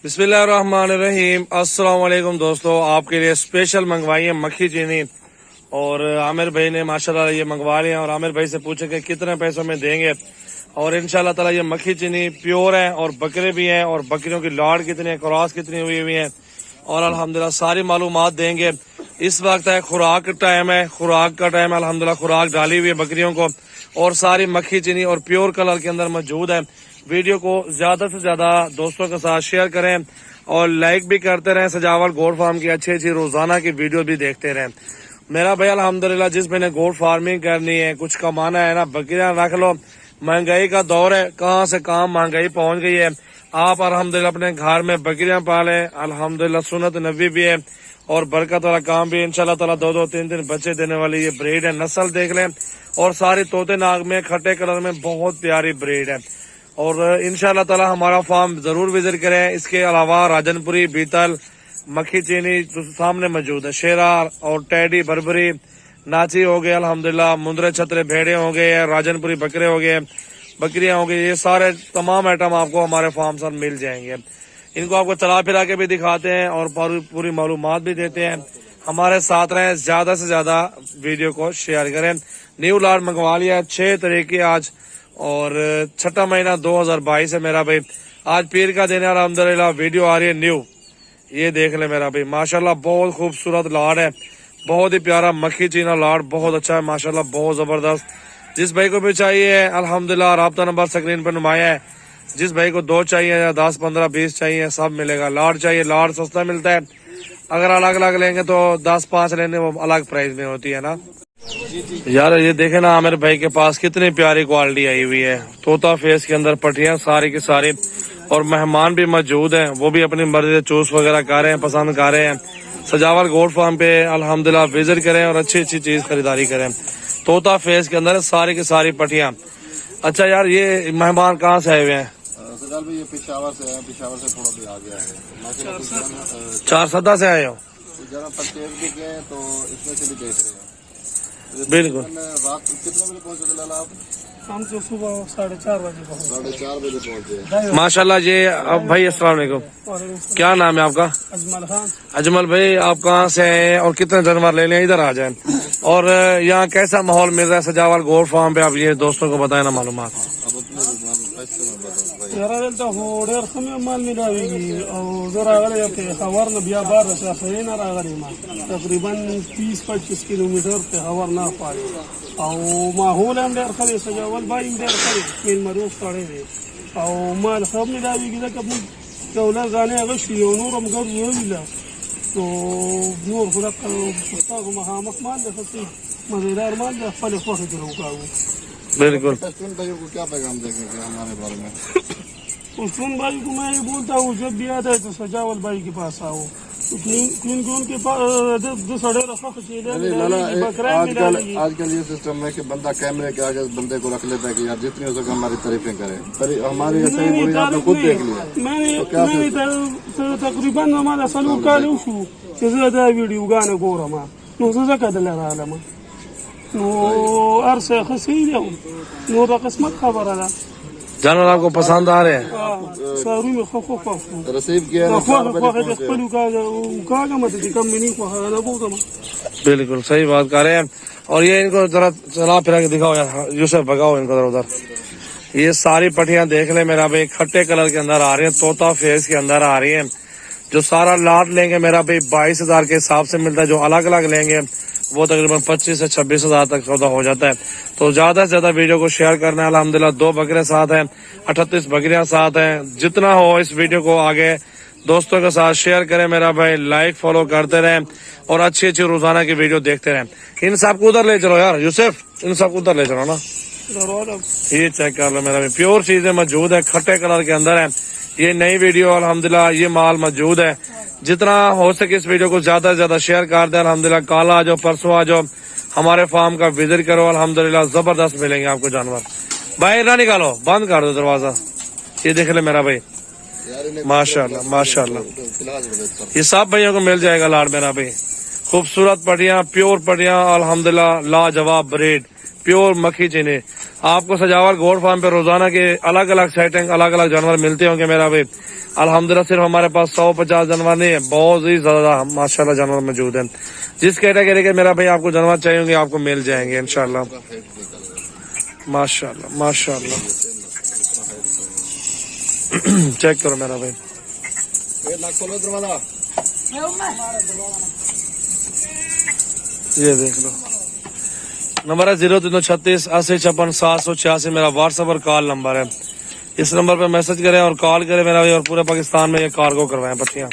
बिस्मिल्लाहिर्रहमानिर्रहीम। अस्सलाम वालेकुम दोस्तों, आपके लिए स्पेशल मंगवाई है मक्खी चीनी और आमिर भाई ने माशाल्लाह ये मंगवा लिया और आमिर भाई से पूछे कि कितने पैसों में देंगे और इंशाल्लाह ताला ये मक्खी चीनी प्योर है और बकरे भी हैं और बकरियों की लाड़ कितनी है, क्रॉस कितनी हुई है और अल्हम्दुलिल्लाह सारी मालूमात देंगे। इस वक्त है खुराक का टाइम है, अल्हम्दुलिल्लाह खुराक डाली हुई है बकरियों को और सारी मक्खी चीनी और प्योर कलर के अंदर मौजूद है। वीडियो को ज्यादा से ज्यादा दोस्तों के साथ शेयर करें और लाइक भी करते रहें। सजावल गोट फार्म की अच्छी अच्छी रोजाना की वीडियो भी देखते रहें। मेरा भाई अल्हम्दुलिल्लाह जिस मैंने गोट फार्मिंग करनी है, कुछ कमाना है ना, बकरियां रख लो। महंगाई का दौर है, कहाँ से कहाँ महंगाई पहुंच गई है। आप अल्हम्दुलिल्लाह अपने घर में बकरियां पालें, अल्हम्दुलिल्लाह सुन्नत नबी भी है और बरकत वाला काम भी। इंशाल्लाह ताला 2-2 3-3 बच्चे देने वाली ये ब्रीड है। नस्ल देख लें और सारी तोते नाग में खट्टे कलर में बहुत प्यारी ब्रीड है और इंशाल्लाह ताला हमारा फार्म जरूर विजिट करें। इसके अलावा राजनपुरी, बीतल, मक्खी चीनी जो सामने मौजूद है, शेरा और टैडी, बरबरी, नाची हो गए, अल्हम्दुलिल्लाह मुंदरे छतरे भेड़े हो गए, राजनपुरी बकरे हो गए, बकरियां हो गई, ये सारे तमाम आइटम आपको हमारे फार्म से मिल जाएंगे। इनको आपको चला फिरा के भी दिखाते हैं और पूरी मालूमात भी देते हैं। हमारे साथ रहें, ज्यादा से ज्यादा वीडियो को शेयर करें। न्यू लाट मंगवा लिया 6 तारीख की आज और 6वां महीना 2022 है मेरा भाई। आज पीर का दिन है, अल्हम्दुलिल्लाह वीडियो आ रही है न्यू। ये देख ले मेरा भाई, माशाल्लाह बहुत खूबसूरत लाड़ है, बहुत ही प्यारा मक्खी चीना लाड़, बहुत अच्छा है माशाल्लाह, बहुत जबरदस्त। जिस भाई को भी चाहिए अल्हम्दुलिल्लाह राब्ता नंबर स्क्रीन पर नुमाया है। जिस भाई को 2 चाहिए या 10, 15, 20 चाहिए सब मिलेगा। लाड़ चाहिए, लाड़ सस्ता मिलता है। अगर अलग अलग लेंगे तो 10-5 लेने वो अलग प्राइस में होती है ना यार। ये देखे ना आमिर भाई के पास कितनी प्यारी क्वालिटी आई हुई है, तोता फेस के अंदर पट्टियां सारी की सारी और मेहमान भी मौजूद हैं, वो भी अपनी मर्जी से चूस वगैरह कर रहे हैं, पसंद कर रहे हैं। सजावल गोट फार्म पे अल्हम्दुलिल्लाह विजिट करें और अच्छी अच्छी चीज खरीदारी करें। तोता फेस के अंदर सारी की सारी पट्टियां। अच्छा यार, ये मेहमान कहाँ से आए हुए हैं? ये पेशावर से है, पेशावर से थोड़ा भी आगे आए हैं। 4 से आए हो? जरा परचेज भी किए हैं तो इसमें से भी देख रहे हैं। बिल्कुल। रात कितने बजे पहुंचे फिलहाल आप? हम तो सुबह 4:30 बजे पहुंचे। 4:30 बजे पहुंचे। माशाल्लाह। ये अब भाई अस्सलाम वालेकुम, क्या नाम है आपका? अजमल खान। अजमल भाई, आप कहाँ से हैं और कितने जानवर ले लें? इधर आ जाएं। और यहाँ कैसा माहौल मिल रहा है सजावल गोट फार्म पे? आप ये दोस्तों को बताएं ना मालूमात। ډېر ښه مال ملاویږي او زه راغلی یم پېښور نه، بیا بار د شاخرې نه راغلی یم، تقریبا 30-25 کیلومتر پېښور نه خواړي او ماحول هم ډېر ښه دی، سجاول بای هم ډېر ښه دی، میلمروز سړی دی او مال ښه ملاویږي ځکه موږ یو لږ ځانې هغه شو یو نور هم ګډ وویله نو نور خو دغه ستاسو مخامخ مال دی، ښه مزېدار مال دی، خپلې خوښې ترې وکاږو. बिल्कुल। भाइयों को क्या पैगाम देंगे हमारे बारे में? उस्मान भाई को मैं ये बोलता हूँ, जब भी आता है तो सजावल भाई के पास आओ, क्योंकि उनके पास जो सड़े रखा आजकल ये सिस्टम है कि बंदा कैमरे के आगे बंदे को रख लेता है कि यार जितनी हो सके हमारी तारीफें करे, पर हमारी आपने खुद देख लिया। मैंने तकरीबन हमारा सलूक का ज्यादा वीडियो गाने गोरा माँ نو ارسه خسیده نو دا قسمت خبره ده. जानवर आपको पसंद आ रहे हैं؟ سارو می خو خو خو رسیب کیا ہے خو خپل کاغه مته چې کم منی خو نه بوګم. बिल्कुल सही बात कर रहे हैं। और ये इनको जरा चला फिरा के दिखाओ यार, यूसुफ भगाओ इनको उधर। ये सारी पट्टियां देख ले मेरा भाई, खट्टे कलर के अंदर आ रही है, तोता फेस के अंदर आ रही है। जो सारा लाट लेंगे मेरा भाई 22,000 के हिसाब से मिलता है, जो अलग अलग लेंगे वो तकरीबन 25 से 26,000 तक सौदा हो जाता है। तो ज्यादा से ज्यादा वीडियो को शेयर करना है। अल्हम्दुलिल्लाह 2 बकरे साथ हैं, 38 बकरियां साथ हैं। जितना हो इस वीडियो को आगे दोस्तों के साथ शेयर करें मेरा भाई, लाइक फॉलो करते रहें और अच्छी अच्छी रोजाना की वीडियो देखते रहें। इन सबको उधर ले चलो यार यूसुफ, इन सबको उधर ले चलो ना। ये चेक कर लो मेरा भाई, प्योर चीजें मौजूद है, खट्टे कलर के अंदर है। ये नई वीडियो अल्हम्दुलिल्लाह ये माल मौजूद है। जितना हो सके इस वीडियो को ज्यादा से ज्यादा शेयर कर दें। अल्हम्दुलिल्लाह कल आ जाओ, परसों आ जाओ, हमारे फार्म का विजिट करो, अल्हम्दुलिल्लाह जबरदस्त मिलेंगे आपको जानवर। बाहर ना निकालो, बंद कर दो दरवाजा। ये देख ले मेरा भाई, माशाल्लाह माशाल्लाह। ये सब भाइयों को मिल जाएगा लाड़ मेरा भाई। खूबसूरत पटियां, प्योर पटियां, अल्हम्दुलिल्लाह लाजवाब ब्रीड, प्योर मक्खी चीनी। आपको सजावल गोट फार्म पे रोजाना के अलग अलग सेटिंग अलग अलग जानवर मिलते होंगे मेरा भाई। अल्हम्दुलिल्लाह सिर्फ हमारे पास 150 जानवर नहीं है, बहुत ही ज्यादा माशाल्लाह जानवर मौजूद हैं। जिस कैटेगरी के मेरा भाई आपको जानवर चाहिए होंगे आपको मिल जाएंगे इंशाल्लाह। माशाल्लाह माशाल्लाह चेक करो मेरा भाई, ये देख लो। नंबर है 0336 80 56 786 मेरा व्हाट्सएप और कॉल नंबर है। इस नंबर पे मैसेज करें और कॉल करें मेरा भाई, और पूरे पाकिस्तान में ये कार्गो करवाएं पट्टियां।